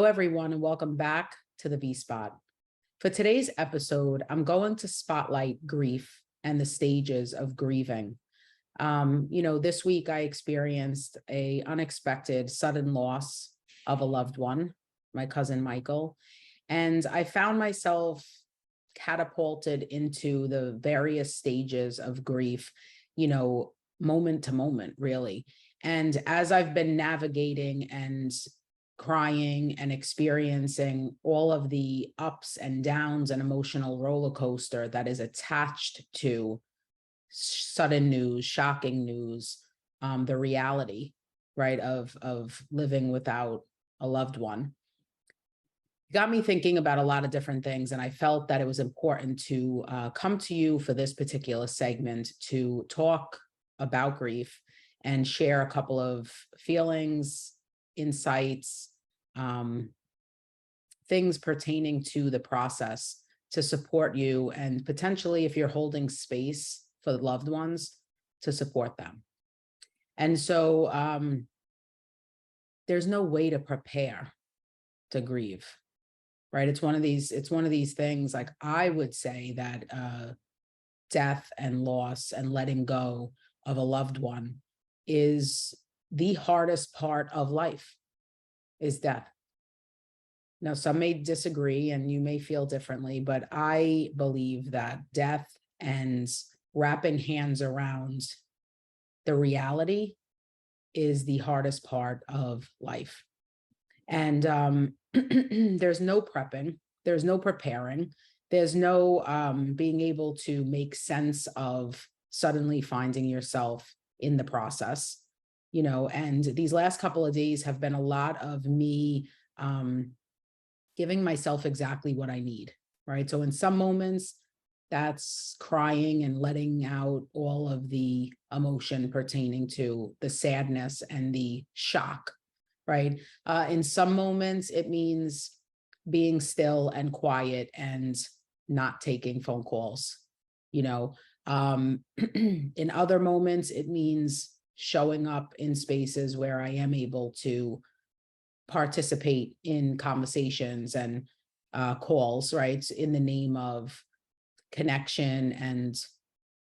everyone, and welcome back to the V-Spot. For today's episode, I'm going to spotlight grief and the stages of grieving. This week I experienced an unexpected sudden loss of a loved one, my cousin Michael, and I found myself catapulted into the various stages of grief, moment to moment, really. And as I've been navigating and crying and experiencing all of the ups and downs and emotional roller coaster that is attached to sudden news, shocking news, the reality, right, of living without a loved one, got me thinking about a lot of different things. And I felt that it was important to come to you for this particular segment to talk about grief and share a couple of feelings, insights, things pertaining to the process to support you, and potentially, if you're holding space for the loved ones, to support them. And so there's no way to prepare to grieve, right? It's one of these things, like I would say that death and loss and letting go of a loved one is the hardest part of life, is death. Now, some may disagree and you may feel differently, but I believe that death and wrapping hands around the reality is the hardest part of life. And there's no prepping, there's no preparing, there's no being able to make sense of suddenly finding yourself in the process, and these last couple of days have been a lot of me giving myself exactly what I need, right? So in some moments, that's crying and letting out all of the emotion pertaining to the sadness and the shock, right? In some moments, it means being still and quiet and not taking phone calls, in other moments, it means showing up in spaces where I am able to participate in conversations and calls, right, in the name of connection and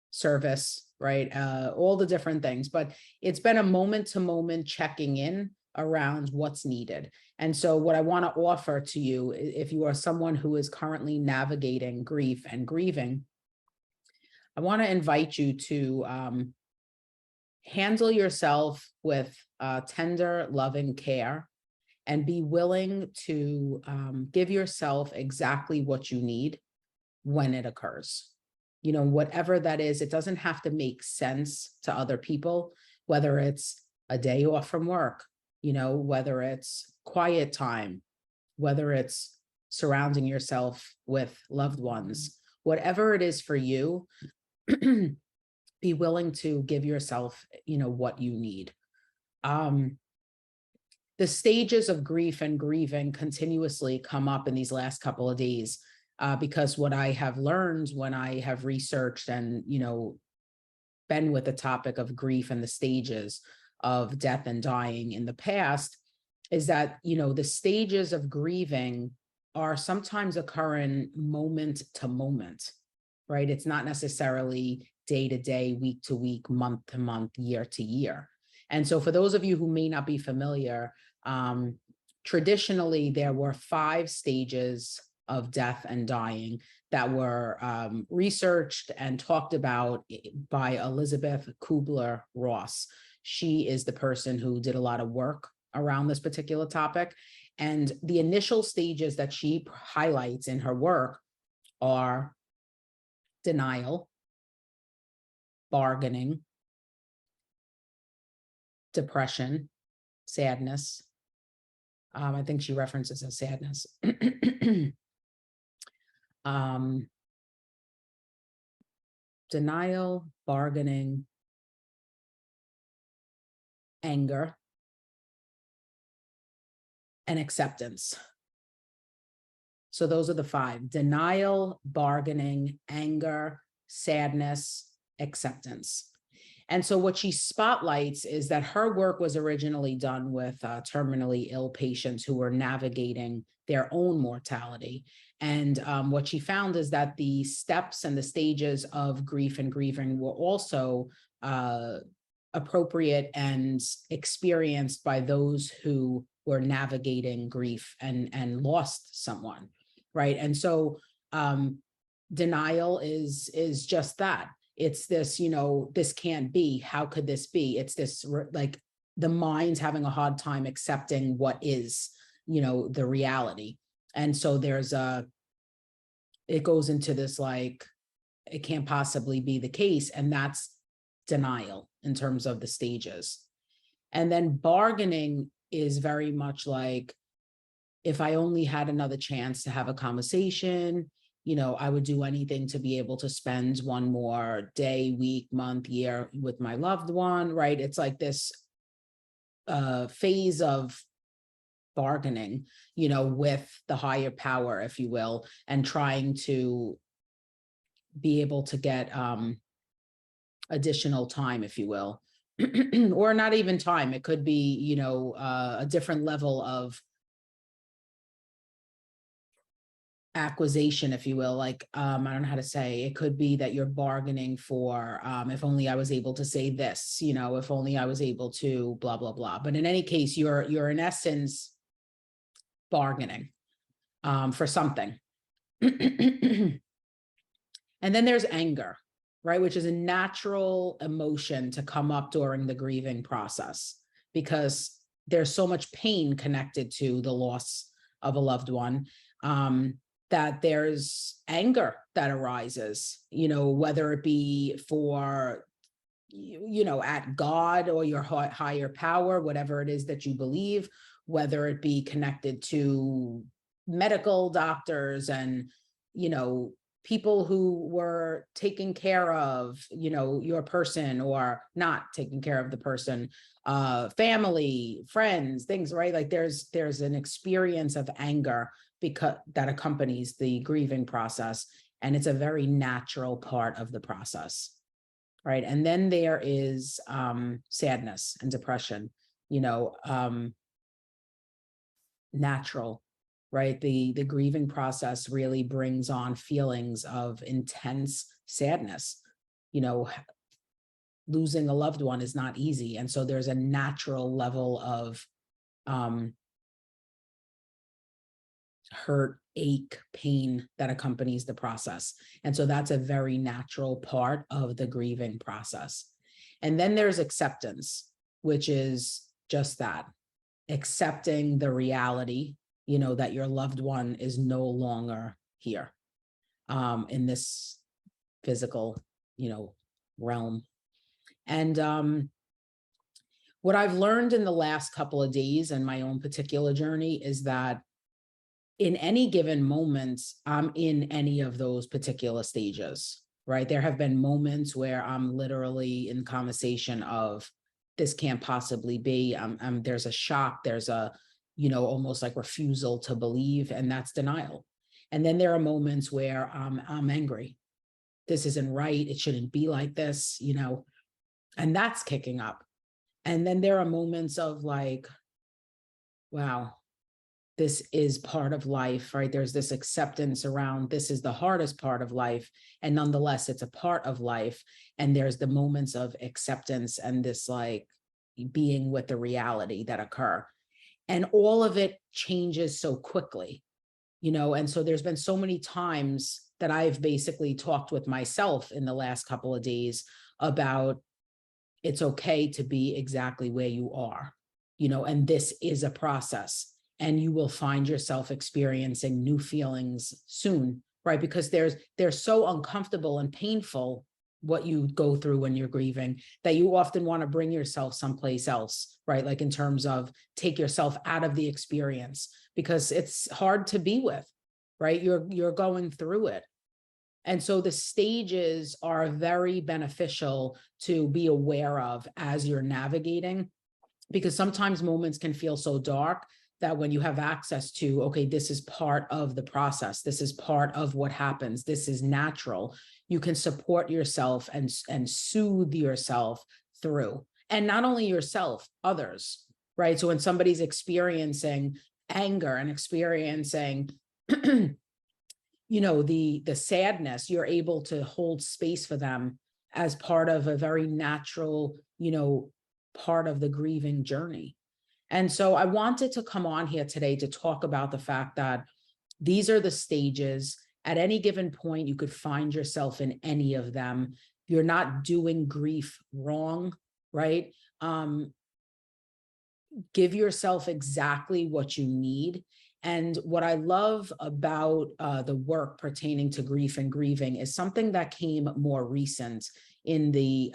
service, right? All the different things. But it's been a moment to moment checking in around what's needed. And so what I want to offer to you, if you are someone who is currently navigating grief and grieving, I want to invite you to handle yourself with tender, loving care, and be willing to give yourself exactly what you need when it occurs. Whatever that is, it doesn't have to make sense to other people, whether it's a day off from work, whether it's quiet time, whether it's surrounding yourself with loved ones, whatever it is for you, be willing to give yourself, what you need. The stages of grief and grieving continuously come up in these last couple of days, because what I have learned when I have researched and, been with the topic of grief and the stages of death and dying in the past is that, the stages of grieving are sometimes occurring moment to moment, right? It's not necessarily day to day, week to week, month to month, year to year. And so for those of you who may not be familiar, traditionally, there were 5 stages of death and dying that were researched and talked about by Elizabeth Kubler-Ross. She is the person who did a lot of work around this particular topic. And the initial stages that she highlights in her work are denial, bargaining, depression, sadness. I think she references as sadness. Denial, bargaining, anger, and acceptance. So those are the 5: denial, bargaining, anger, sadness, acceptance. And so what she spotlights is that her work was originally done with terminally ill patients who were navigating their own mortality. And what she found is that the steps and the stages of grief and grieving were also appropriate and experienced by those who were navigating grief and lost someone, right? And so denial is just that. It's this, this can't be. How could this be? It's this, like, the mind's having a hard time accepting what is, the reality. And so it goes into this, like, it can't possibly be the case. And that's denial in terms of the stages. And then bargaining is very much like, if I only had another chance to have a conversation, I would do anything to be able to spend one more day, week, month, year with my loved one, right? It's like this phase of bargaining, with the higher power, if you will, and trying to be able to get additional time, if you will, or not even time. It could be, a different level of acquisition, if you will. Like, I don't know how to say, it could be that you're bargaining for, if only I was able to say this, if only I was able to blah, blah, blah. But in any case, you're in essence bargaining for something. And then there's anger, right? Which is a natural emotion to come up during the grieving process, because there's so much pain connected to the loss of a loved one, that there's anger that arises, whether it be for, at God or your higher power, whatever it is that you believe, whether it be connected to medical doctors and, people who were taking care of, your person or not taking care of the person, family, friends, things, right? Like there's an experience of anger because that accompanies the grieving process. And it's a very natural part of the process, right? And then there is sadness and depression, natural, right? The grieving process really brings on feelings of intense sadness. Losing a loved one is not easy. And so there's a natural level of hurt, ache, pain that accompanies the process. And so that's a very natural part of the grieving process. And then there's acceptance, which is just that, accepting the reality, that your loved one is no longer here in this physical, realm. And what I've learned in the last couple of days in my own particular journey is that in any given moment, I'm in any of those particular stages, right? There have been moments where I'm literally in conversation of, this can't possibly be. There's a shock, there's a, almost like refusal to believe, and that's denial. And then there are moments where I'm angry. This isn't right. It shouldn't be like this, and that's kicking up. And then there are moments of like, wow, this is part of life, right? There's this acceptance around, this is the hardest part of life. And nonetheless, it's a part of life. And there's the moments of acceptance and this, like, being with the reality that occur. And all of it changes so quickly, and so there's been so many times that I've basically talked with myself in the last couple of days about, it's okay to be exactly where you are, and this is a process, and you will find yourself experiencing new feelings soon, right? Because they're so uncomfortable and painful, what you go through when you're grieving, that you often want to bring yourself someplace else, right? Like in terms of take yourself out of the experience, because it's hard to be with, right? You're going through it. And so the stages are very beneficial to be aware of as you're navigating, because sometimes moments can feel so dark that when you have access to, okay, this is part of the process, this is part of what happens, this is natural, you can support yourself and soothe yourself through. And not only yourself, others, right? So when somebody's experiencing anger and experiencing the sadness, you're able to hold space for them as part of a very natural, part of the grieving journey. And so I wanted to come on here today to talk about the fact that these are the stages. At any given point, you could find yourself in any of them. You're not doing grief wrong, right? Give yourself exactly what you need. And what I love about the work pertaining to grief and grieving is something that came more recent in the,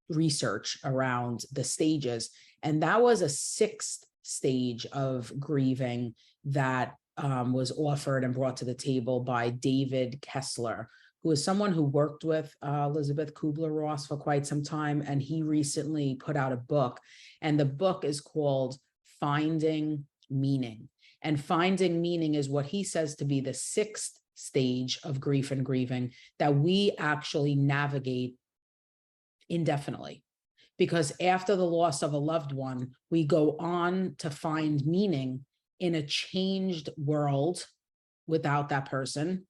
research around the stages. And that was a 6th stage of grieving that was offered and brought to the table by David Kessler, who is someone who worked with Elizabeth Kubler-Ross for quite some time. And he recently put out a book, and the book is called Finding Meaning. And finding meaning is what he says to be the 6th stage of grief and grieving that we actually navigate indefinitely. Because after the loss of a loved one, we go on to find meaning in a changed world without that person,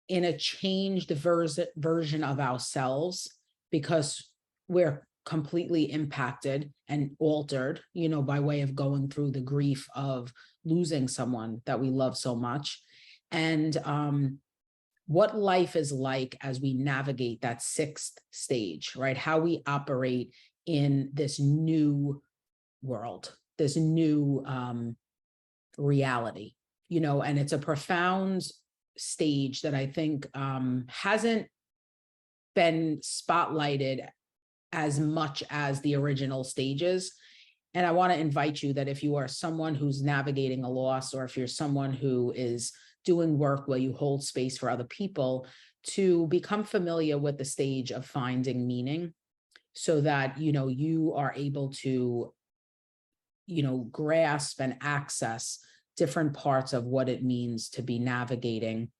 in a changed version of ourselves, because we're completely impacted and altered, by way of going through the grief of losing someone that we love so much. And what life is like as we navigate that 6th stage, right? How we operate in this new world, this new reality, and it's a profound stage that I think hasn't been spotlighted as much as the original stages. And I want to invite you that if you are someone who's navigating a loss, or if you're someone who is doing work where you hold space for other people, to become familiar with the stage of finding meaning, so that, you are able to, grasp and access different parts of what it means to be navigating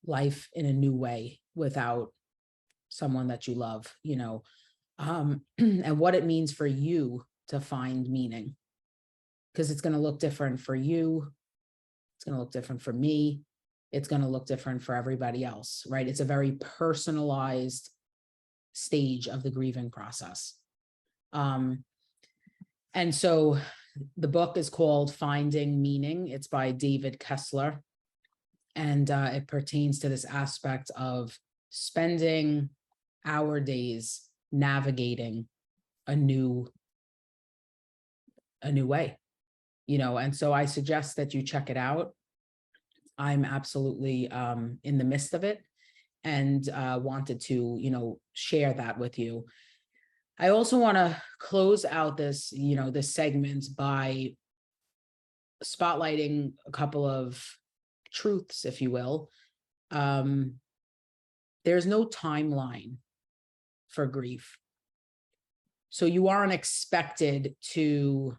life in a new way without someone that you love, and what it means for you to find meaning, because it's going to look different for you. It's going to look different for me. It's going to look different for everybody else, right? It's a very personalized stage of the grieving process. And so the book is called Finding Meaning. It's by David Kessler. And it pertains to this aspect of spending our days navigating a new way, and so I suggest that you check it out. I'm absolutely in the midst of it, and wanted to, share that with you. I also want to close out this, this segment by spotlighting a couple of truths, if you will. There's no timeline for grief. So you aren't expected to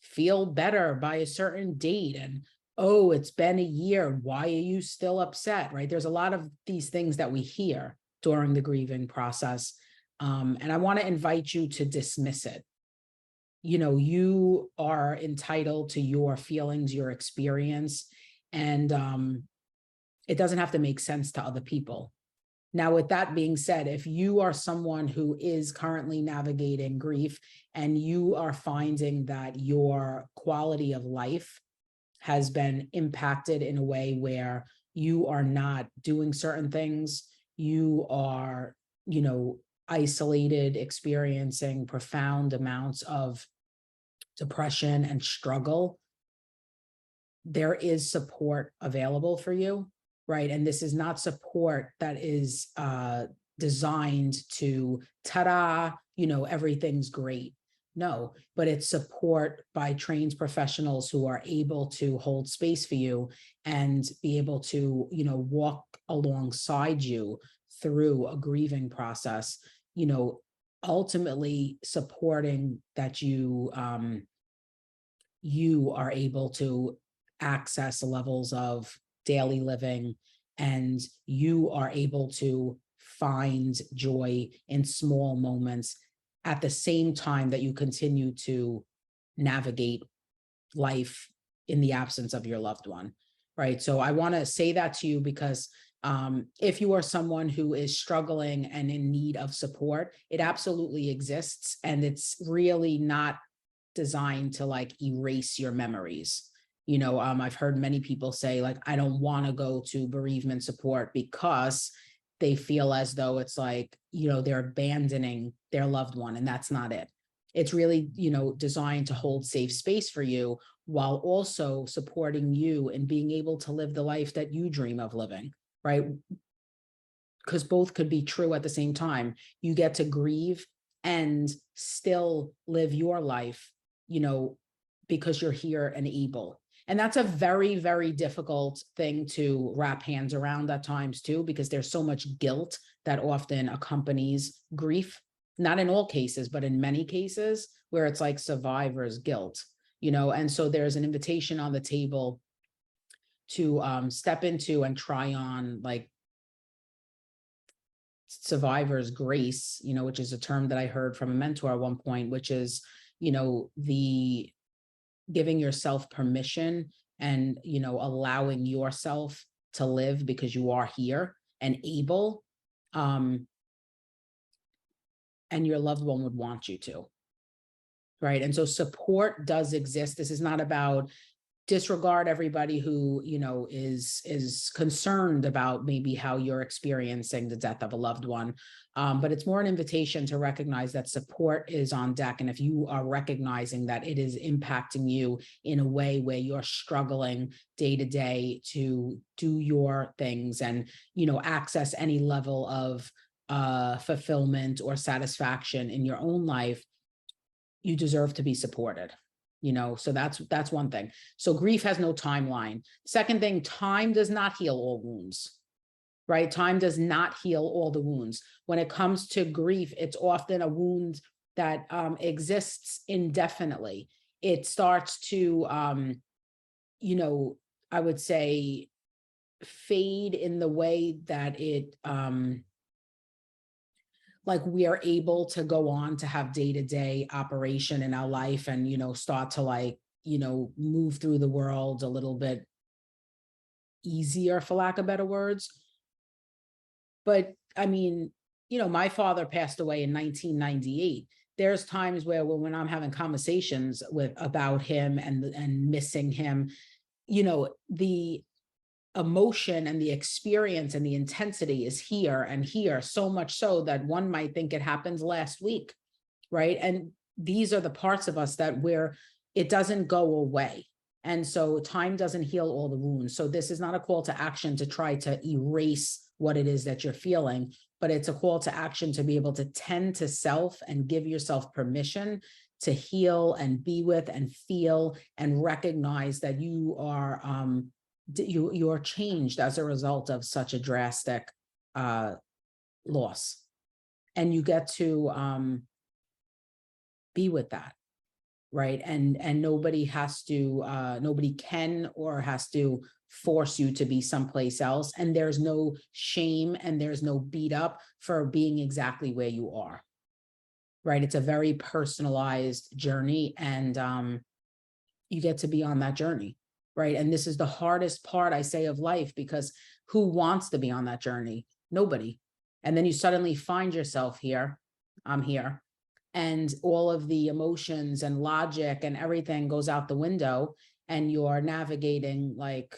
feel better by a certain date, and, oh, it's been a year, why are you still upset, right? There's a lot of these things that we hear during the grieving process. And I want to invite you to dismiss it. You are entitled to your feelings, your experience, and it doesn't have to make sense to other people. Now, with that being said, if you are someone who is currently navigating grief and you are finding that your quality of life has been impacted in a way where you are not doing certain things, you are, isolated, experiencing profound amounts of depression and struggle, there is support available for you. Right. And this is not support that is designed to ta-da, everything's great. No, but it's support by trained professionals who are able to hold space for you and be able to, walk alongside you through a grieving process, ultimately supporting that you are able to access levels of daily living, and you are able to find joy in small moments at the same time that you continue to navigate life in the absence of your loved one, right? So I want to say that to you because if you are someone who is struggling and in need of support, it absolutely exists, and it's really not designed to like erase your memories. I've heard many people say like, I don't want to go to bereavement support because they feel as though it's like, they're abandoning their loved one, and that's not it. It's really, designed to hold safe space for you while also supporting you and being able to live the life that you dream of living, right? Because both could be true at the same time. You get to grieve and still live your life, because you're here and able. And that's a very, very difficult thing to wrap hands around at times too, because there's so much guilt that often accompanies grief. Not in all cases, but in many cases where it's like survivor's guilt, and so there's an invitation on the table to step into and try on like survivor's grace, which is a term that I heard from a mentor at one point, which is, the giving yourself permission and, allowing yourself to live because you are here and able, and your loved one would want you to. Right. And so support does exist. This is not about disregard everybody who, is concerned about maybe how you're experiencing the death of a loved one. But it's more an invitation to recognize that support is on deck. And if you are recognizing that it is impacting you in a way where you're struggling day to day to do your things and, access any level of fulfillment or satisfaction in your own life, you deserve to be supported. So that's one thing. So grief has no timeline. Second thing, time does not heal all wounds, right? Time does not heal all the wounds. When it comes to grief, it's often a wound that exists indefinitely. It starts to, I would say, fade in the way that it, like we are able to go on to have day-to-day operation in our life and, start to like, move through the world a little bit easier, for lack of better words. But I mean, my father passed away in 1998. There's times where when I'm having conversations about him and missing him, the emotion and the experience and the intensity is here and here, so much so that one might think it happened last week, right? And these are the parts of us that where it doesn't go away. And so time doesn't heal all the wounds. So this is not a call to action to try to erase what it is that you're feeling, but it's a call to action to be able to tend to self and give yourself permission to heal and be with and feel and recognize that you are, you're changed as a result of such a drastic loss, and you get to be with that, right? And nobody has to, nobody can or has to force you to be someplace else, and there's no shame and there's no beat up for being exactly where you are, right? It's a very personalized journey, and you get to be on that journey. Right. And this is the hardest part, I say, of life, because who wants to be on that journey? Nobody. And then you suddenly find yourself here. I'm here. And all of the emotions and logic and everything goes out the window, and you're navigating like,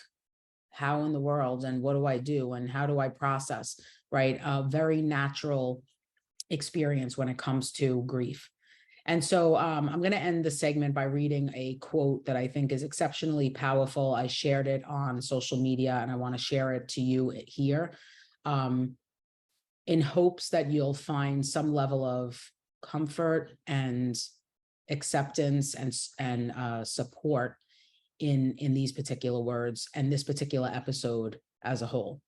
how in the world and what do I do and how do I process? Right. A very natural experience when it comes to grief. And so I'm going to end the segment by reading a quote that I think is exceptionally powerful. I shared it on social media and I want to share it to you here, in hopes that you'll find some level of comfort and acceptance and support in these particular words and this particular episode as a whole.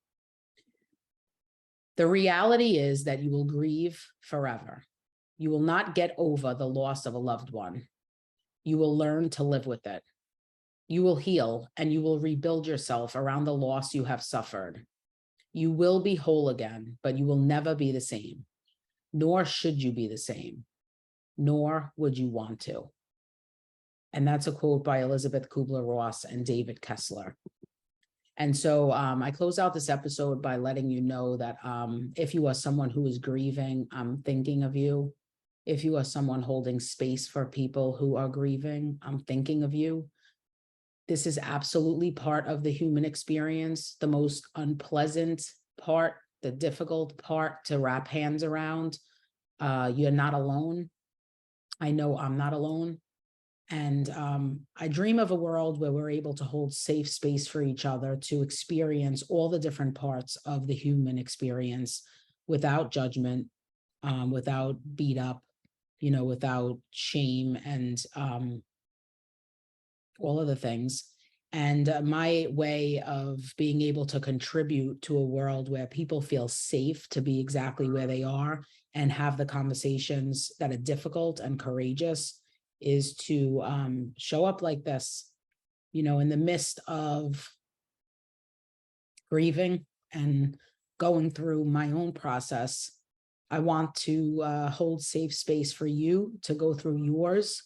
The reality is that you will grieve forever. You will not get over the loss of a loved one. You will learn to live with it. You will heal and you will rebuild yourself around the loss you have suffered. You will be whole again, but you will never be the same, nor should you be the same, nor would you want to. And that's a quote by Elizabeth Kubler-Ross and David Kessler. And so I close out this episode by letting you know that if you are someone who is grieving, I'm thinking of you. If you are someone holding space for people who are grieving, I'm thinking of you. This is absolutely part of the human experience, the most unpleasant part, the difficult part to wrap hands around. You're not alone. I know I'm not alone. And I dream of a world where we're able to hold safe space for each other to experience all the different parts of the human experience without judgment, without beat up, without shame and all of the things. And my way of being able to contribute to a world where people feel safe to be exactly where they are and have the conversations that are difficult and courageous is to show up like this, in the midst of grieving and going through my own process. I want to hold safe space for you to go through yours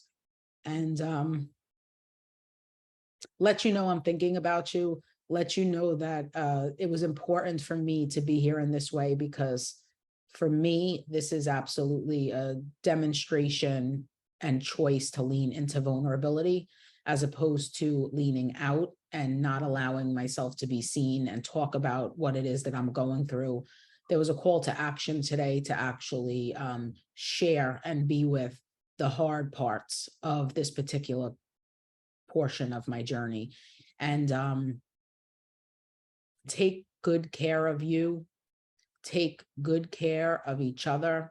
and let you know I'm thinking about you, let you know that it was important for me to be here in this way, because for me, this is absolutely a demonstration and choice to lean into vulnerability as opposed to leaning out and not allowing myself to be seen and talk about what it is that I'm going through. There was a call to action today to actually share and be with the hard parts of this particular portion of my journey, and take good care of you, take good care of each other,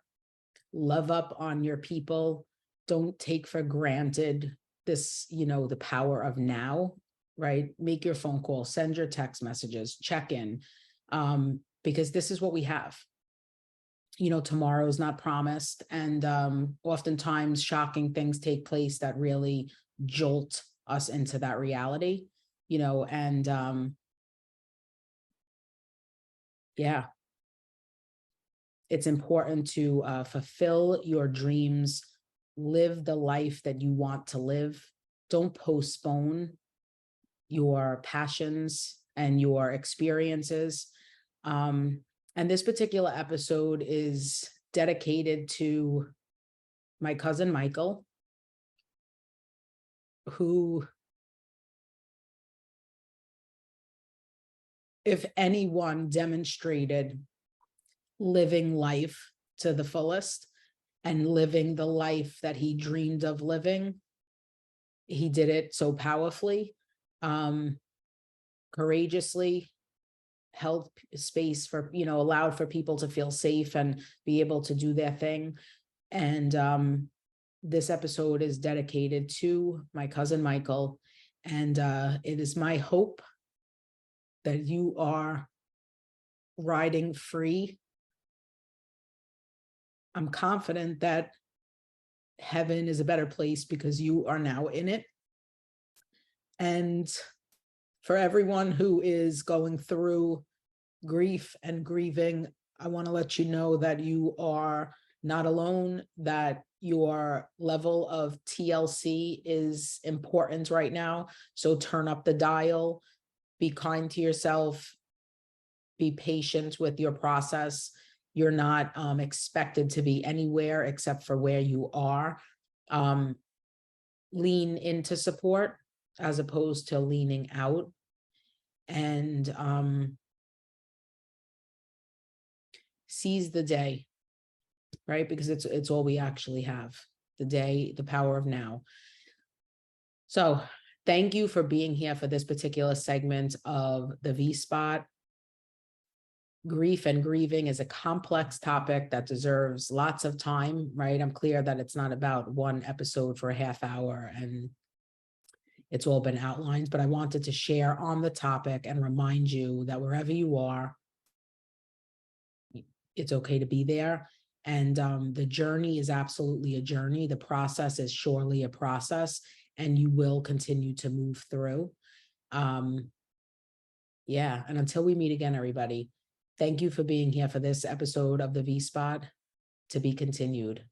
love up on your people. Don't take for granted this, the power of now, right? Make your phone call, send your text messages, check in, because this is what we have. Tomorrow is not promised, and oftentimes shocking things take place that really jolt us into that reality, and yeah, it's important to fulfill your dreams, live the life that you want to live. Don't postpone your passions and your experiences. And this particular episode is dedicated to my cousin Michael, who, if anyone demonstrated living life to the fullest and living the life that he dreamed of living, he did it so powerfully, courageously, held space for, allowed for people to feel safe and be able to do their thing. And this episode is dedicated to my cousin Michael. And it is my hope that you are riding free. I'm confident that heaven is a better place because you are now in it. And for everyone who is going through grief and grieving, I want to let you know that you are not alone, that your level of TLC is important right now. So turn up the dial, be kind to yourself, be patient with your process. You're not expected to be anywhere except for where you are. Lean into support as opposed to leaning out. And seize the day, right? Because it's all we actually have. The day, the power of now. So thank you for being here for this particular segment of the V-Spot. Grief and grieving is a complex topic that deserves lots of time, right? I'm clear that it's not about one episode for a half hour and it's all been outlined, but I wanted to share on the topic and remind you that wherever you are, it's okay to be there. And the journey is absolutely a journey. The process is surely a process, and you will continue to move through. Um, yeah. And until we meet again, everybody, thank you for being here for this episode of the V Spot. To be continued.